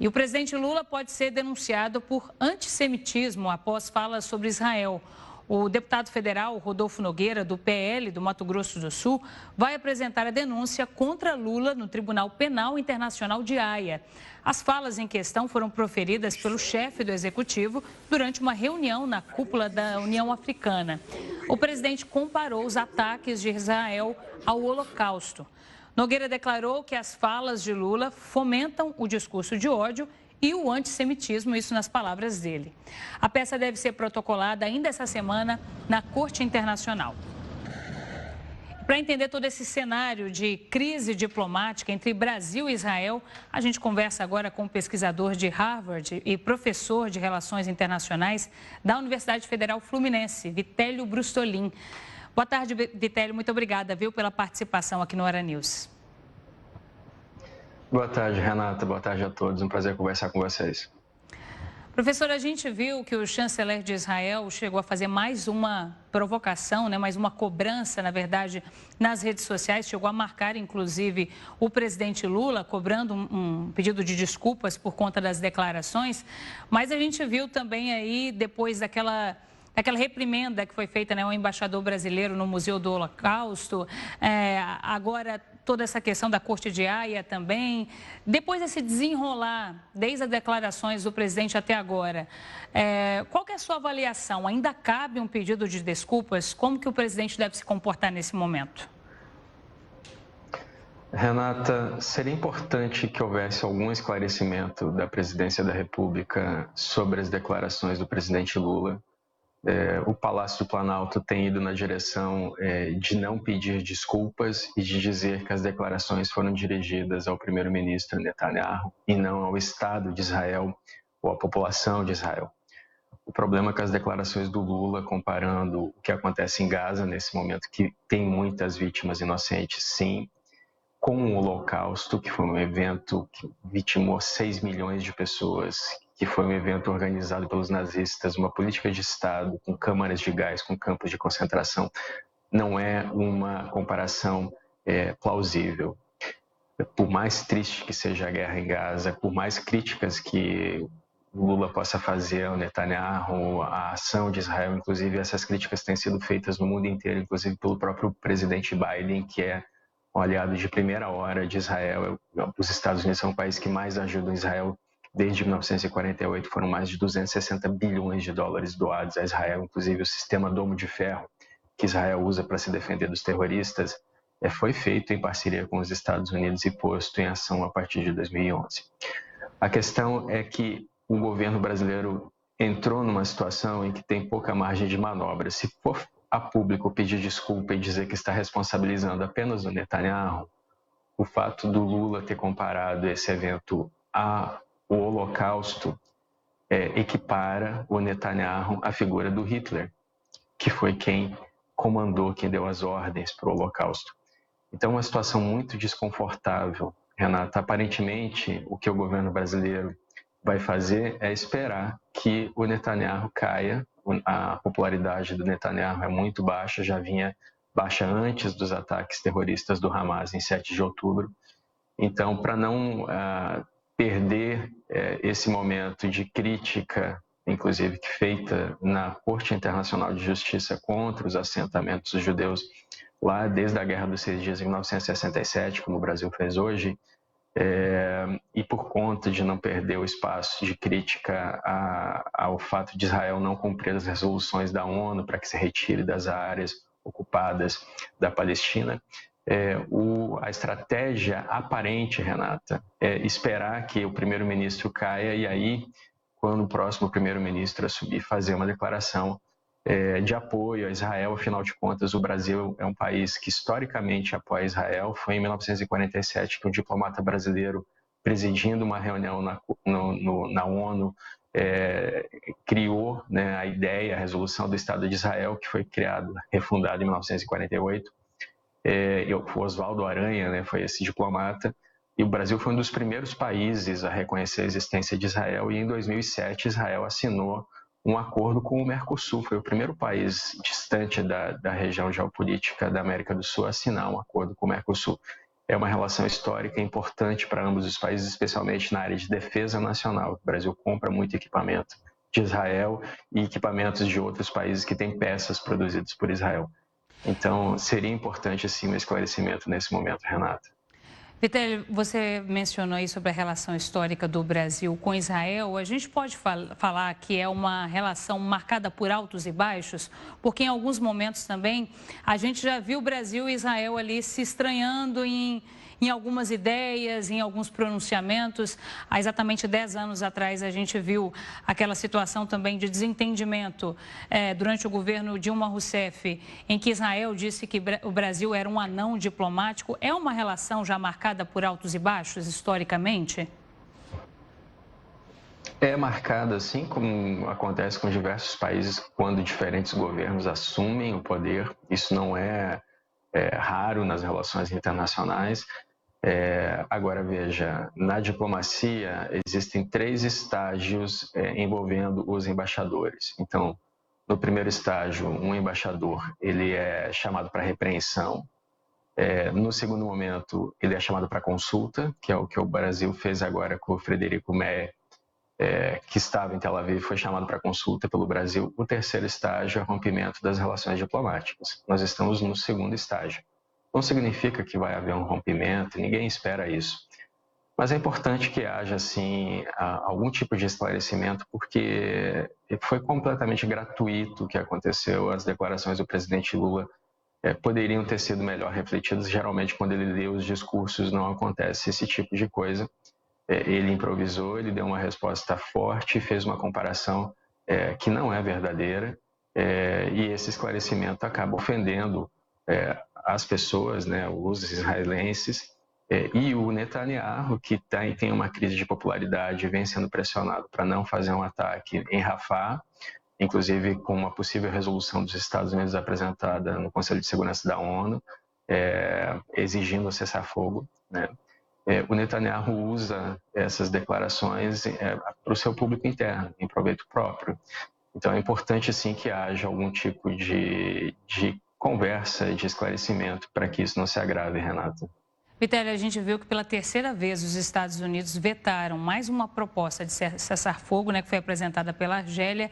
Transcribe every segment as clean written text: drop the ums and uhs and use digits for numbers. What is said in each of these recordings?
E o presidente Lula pode ser denunciado por antissemitismo após falas sobre Israel. O deputado federal Rodolfo Nogueira, do PL do Mato Grosso do Sul, vai apresentar a denúncia contra Lula no Tribunal Penal Internacional de Haia. As falas em questão foram proferidas pelo chefe do executivo durante uma reunião na cúpula da União Africana. O presidente comparou os ataques de Israel ao Holocausto. Nogueira declarou que as falas de Lula fomentam o discurso de ódio e o antissemitismo, isso nas palavras dele. A peça deve ser protocolada ainda essa semana na Corte Internacional. Para entender todo esse cenário de crise diplomática entre Brasil e Israel, a gente conversa agora com o pesquisador de Harvard e professor de Relações Internacionais da Universidade Federal Fluminense, Vitélio Brustolin. Boa tarde, Vitélio. Muito obrigada, pela participação aqui no Hora News. Boa tarde, Renata. Boa tarde a todos. Um prazer conversar com vocês. Professor, a gente viu que o chanceler de Israel chegou a fazer mais uma provocação, mais uma cobrança, na verdade, nas redes sociais. Chegou a marcar, inclusive, o presidente Lula, cobrando um pedido de desculpas por conta das declarações. Mas a gente viu também aí, depois daquela reprimenda que foi feita, ao embaixador brasileiro no Museu do Holocausto, agora toda essa questão da Corte de Haia também. Depois desse desenrolar, desde as declarações do presidente até agora, qual que é a sua avaliação? Ainda cabe um pedido de desculpas? Como que o presidente deve se comportar nesse momento? Renata, seria importante que houvesse algum esclarecimento da presidência da República sobre as declarações do presidente Lula. O Palácio do Planalto tem ido na direção de não pedir desculpas e de dizer que as declarações foram dirigidas ao primeiro-ministro Netanyahu e não ao Estado de Israel ou à população de Israel. O problema é que as declarações do Lula, comparando o que acontece em Gaza nesse momento, que tem muitas vítimas inocentes, sim, com o Holocausto, que foi um evento que vitimou 6 milhões de pessoas, que foi um evento organizado pelos nazistas, uma política de Estado com câmaras de gás, com campos de concentração, não é uma comparação plausível. Por mais triste que seja a guerra em Gaza, por mais críticas que Lula possa fazer ao Netanyahu, a ação de Israel, inclusive essas críticas têm sido feitas no mundo inteiro, inclusive pelo próprio presidente Biden, que é um aliado de primeira hora de Israel. Os Estados Unidos são o país que mais ajuda Israel. Desde 1948 foram mais de 260 bilhões de dólares doados a Israel, inclusive o sistema Domo de Ferro, que Israel usa para se defender dos terroristas, foi feito em parceria com os Estados Unidos e posto em ação a partir de 2011. A questão é que o governo brasileiro entrou numa situação em que tem pouca margem de manobra. Se for a público pedir desculpa e dizer que está responsabilizando apenas o Netanyahu, o fato do Lula ter comparado esse evento ao Holocausto equipara o Netanyahu à figura do Hitler, que foi quem comandou, quem deu as ordens para o Holocausto. Então, uma situação muito desconfortável, Renata. Aparentemente, o que o governo brasileiro vai fazer é esperar que o Netanyahu caia. A popularidade do Netanyahu é muito baixa, já vinha baixa antes dos ataques terroristas do Hamas em 7 de outubro. Então, para não perder esse momento de crítica, inclusive feita na Corte Internacional de Justiça contra os assentamentos judeus lá desde a Guerra dos 6 Dias em 1967, como o Brasil fez hoje, e por conta de não perder o espaço de crítica ao fato de Israel não cumprir as resoluções da ONU para que se retire das áreas ocupadas da Palestina, a estratégia aparente, Renata, é esperar que o primeiro-ministro caia e aí, quando o próximo primeiro-ministro assumir, fazer uma declaração de apoio a Israel. Afinal de contas, o Brasil é um país que historicamente apoia Israel. Foi em 1947 que um diplomata brasileiro, presidindo uma reunião na ONU, criou a ideia, a resolução do Estado de Israel, que foi refundada em 1948. O Oswaldo Aranha foi esse diplomata, e o Brasil foi um dos primeiros países a reconhecer a existência de Israel, e em 2007 Israel assinou um acordo com o Mercosul. Foi o primeiro país distante da região geopolítica da América do Sul a assinar um acordo com o Mercosul. é uma relação histórica importante para ambos os países, especialmente na área de defesa nacional. O Brasil compra muito equipamento de Israel e equipamentos de outros países que têm peças produzidas por Israel. Então, seria importante, sim, um esclarecimento nesse momento, Renata. Vitelli, você mencionou aí sobre a relação histórica do Brasil com Israel. A gente pode falar que é uma relação marcada por altos e baixos, porque em alguns momentos também a gente já viu o Brasil e Israel ali se estranhando em algumas ideias, em alguns pronunciamentos. Há exatamente 10 anos atrás, a gente viu aquela situação também de desentendimento durante o governo Dilma Rousseff, em que Israel disse que o Brasil era um anão diplomático. É uma relação já marcada por altos e baixos, historicamente? É marcada, assim como acontece com diversos países quando diferentes governos assumem o poder. Isso não é raro nas relações internacionais. Agora, veja, na diplomacia existem 3 estágios envolvendo os embaixadores. Então, no primeiro estágio, um embaixador ele é chamado para repreensão. No segundo momento, ele é chamado para consulta, que é o que o Brasil fez agora com o Frederico Meyer, que estava em Tel Aviv, foi chamado para consulta pelo Brasil. O terceiro estágio é rompimento das relações diplomáticas. Nós estamos no segundo estágio. Não significa que vai haver um rompimento, ninguém espera isso. Mas é importante que haja, assim, algum tipo de esclarecimento, porque foi completamente gratuito o que aconteceu. As declarações do presidente Lula poderiam ter sido melhor refletidas. Geralmente, quando ele lê os discursos, não acontece esse tipo de coisa. Ele improvisou, ele deu uma resposta forte, fez uma comparação que não é verdadeira, e esse esclarecimento acaba ofendendo as pessoas, né, os israelenses, e o Netanyahu, que tem uma crise de popularidade, vem sendo pressionado para não fazer um ataque em Rafah, inclusive com uma possível resolução dos Estados Unidos apresentada no Conselho de Segurança da ONU, exigindo o cessar-fogo, né? O Netanyahu usa essas declarações para o seu público interno, em proveito próprio. Então, é importante, sim, que haja algum tipo de conversa, de esclarecimento, para que isso não se agrave, Renata. Vitelli, a gente viu que pela terceira vez os Estados Unidos vetaram mais uma proposta de cessar-fogo, né, que foi apresentada pela Argélia.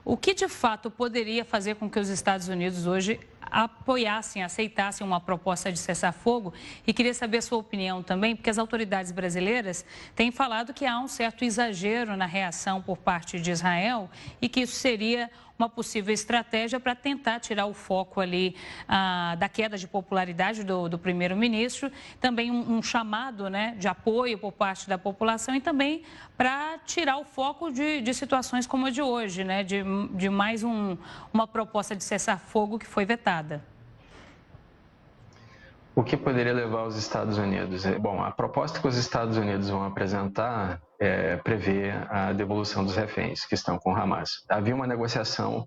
O que de fato poderia fazer com que os Estados Unidos hoje apoiassem, aceitassem uma proposta de cessar-fogo? E queria saber a sua opinião também, porque as autoridades brasileiras têm falado que há um certo exagero na reação por parte de Israel e que isso seria uma possível estratégia para tentar tirar o foco ali da queda de popularidade do primeiro-ministro, também um chamado, né, de apoio por parte da população e também para tirar o foco de situações como a de hoje, né, de mais uma proposta de cessar-fogo que foi vetada. O que poderia levar os Estados Unidos? Bom, a proposta que os Estados Unidos vão apresentar prevê a devolução dos reféns que estão com o Hamas. Havia uma negociação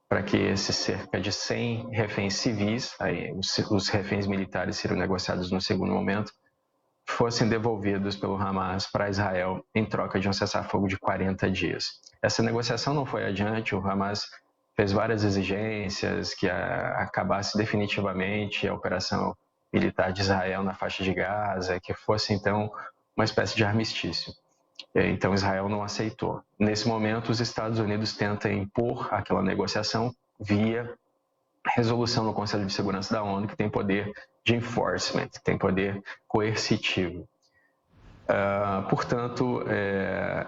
para que esses cerca de 100 reféns civis, aí os reféns militares seriam negociados no segundo momento, fossem devolvidos pelo Hamas para Israel em troca de um cessar-fogo de 40 dias. Essa negociação não foi adiante, o Hamas fez várias exigências que acabasse definitivamente a operação militar de Israel na faixa de Gaza, que fosse então uma espécie de armistício. Então Israel não aceitou. Nesse momento, os Estados Unidos tentam impor aquela negociação via resolução no Conselho de Segurança da ONU, que tem poder de enforcement, tem poder coercitivo. Portanto,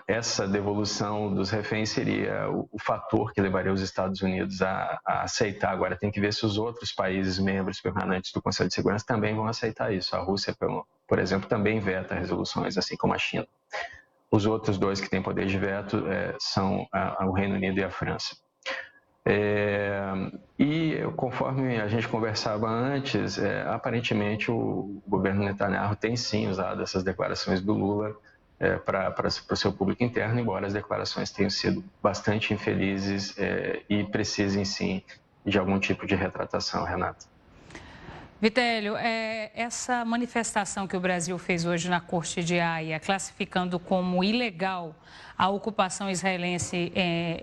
essa devolução dos reféns seria o fator que levaria os Estados Unidos a aceitar. Agora, tem que ver se os outros países membros permanentes do Conselho de Segurança também vão aceitar isso. A Rússia, por exemplo, também veta resoluções, assim como a China. Os outros 2 que têm poder de veto são o Reino Unido e a França. E conforme a gente conversava antes, aparentemente o governo Netanyahu tem sim usado essas declarações do Lula para o seu público interno, embora as declarações tenham sido bastante infelizes e precisem sim de algum tipo de retratação, Renata. Vitélio, essa manifestação que o Brasil fez hoje na Corte de Haia, classificando como ilegal a ocupação israelense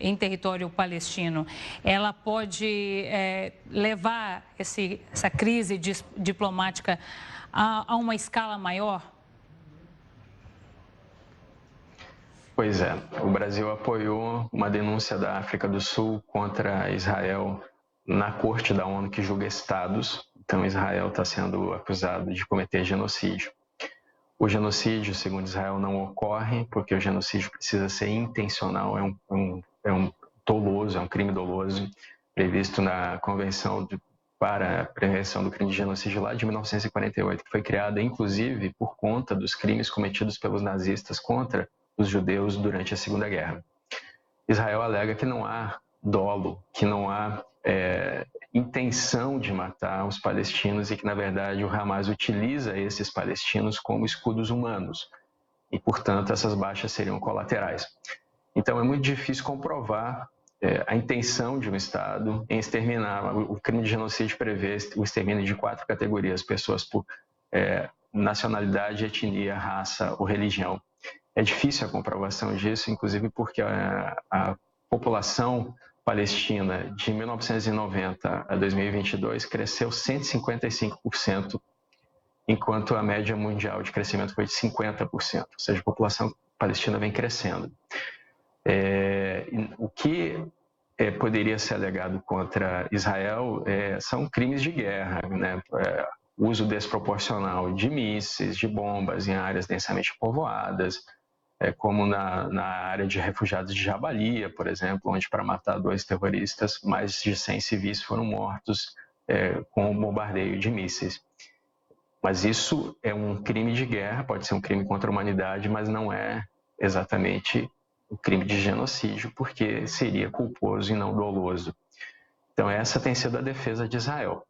em território palestino, ela pode levar essa crise diplomática a uma escala maior? Pois é, o Brasil apoiou uma denúncia da África do Sul contra Israel na Corte da ONU que julga estados. Então, Israel está sendo acusado de cometer genocídio. O genocídio, segundo Israel, não ocorre porque o genocídio precisa ser intencional, é um doloso, é um crime doloso, previsto na Convenção para a Prevenção do Crime de Genocídio lá de 1948, que foi criada, inclusive, por conta dos crimes cometidos pelos nazistas contra os judeus durante a Segunda Guerra. Israel alega que não há dolo, que não há intenção de matar os palestinos e que, na verdade, o Hamas utiliza esses palestinos como escudos humanos e, portanto, essas baixas seriam colaterais. Então, é muito difícil comprovar a intenção de um Estado em exterminar. O crime de genocídio prevê o extermínio de 4 categorias: pessoas por nacionalidade, etnia, raça ou religião. É difícil a comprovação disso, inclusive porque a população palestina de 1990 a 2022 cresceu 155%, enquanto a média mundial de crescimento foi de 50%, ou seja, a população palestina vem crescendo. O que poderia ser alegado contra Israel são crimes de guerra, né? Uso desproporcional de mísseis, de bombas em áreas densamente povoadas, como na área de refugiados de Jabalia, por exemplo, onde para matar 2 terroristas, mais de 100 civis foram mortos com o bombardeio de mísseis. Mas isso é um crime de guerra, pode ser um crime contra a humanidade, mas não é exatamente o crime de genocídio, porque seria culposo e não doloso. Então essa tem sido a defesa de Israel.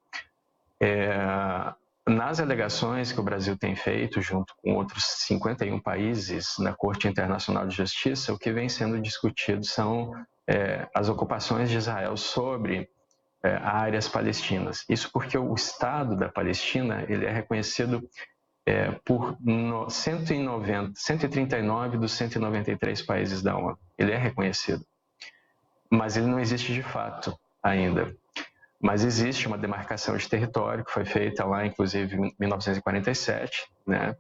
Nas alegações que o Brasil tem feito, junto com outros 51 países na Corte Internacional de Justiça, o que vem sendo discutido são as ocupações de Israel sobre áreas palestinas. Isso porque o Estado da Palestina ele é reconhecido por 139 dos 193 países da ONU. Ele é reconhecido, mas ele não existe de fato ainda. Mas existe uma demarcação de território que foi feita lá, inclusive, em 1947, né?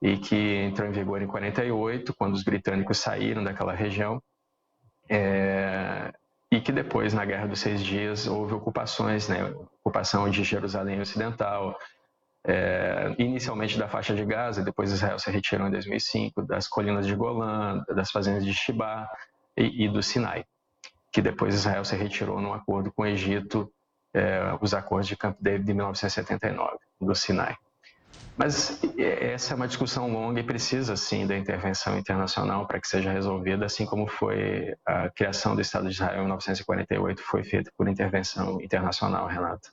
E que entrou em vigor em 48, quando os britânicos saíram daquela região, e que depois, na Guerra dos 6 Dias, houve ocupações, né? Ocupação de Jerusalém Ocidental, inicialmente da faixa de Gaza, depois Israel se retirou em 2005, das colinas de Golã, das fazendas de Shibá e do Sinai, que depois Israel se retirou num acordo com o Egito, os acordos de Camp David de 1979, do Sinai. Mas essa é uma discussão longa e precisa, sim, da intervenção internacional para que seja resolvida, assim como foi a criação do Estado de Israel em 1948, foi feita por intervenção internacional, Renata.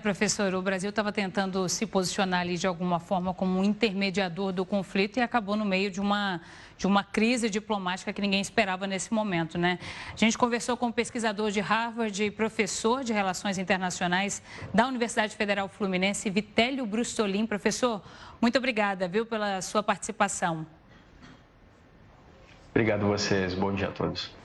Professor, o Brasil estava tentando se posicionar ali de alguma forma como um intermediador do conflito e acabou no meio de uma crise diplomática que ninguém esperava nesse momento, né? A gente conversou com um pesquisador de Harvard e professor de Relações Internacionais da Universidade Federal Fluminense, Vitélio Brustolin. Professor, muito obrigada, viu, pela sua participação. Obrigado a vocês. Bom dia a todos.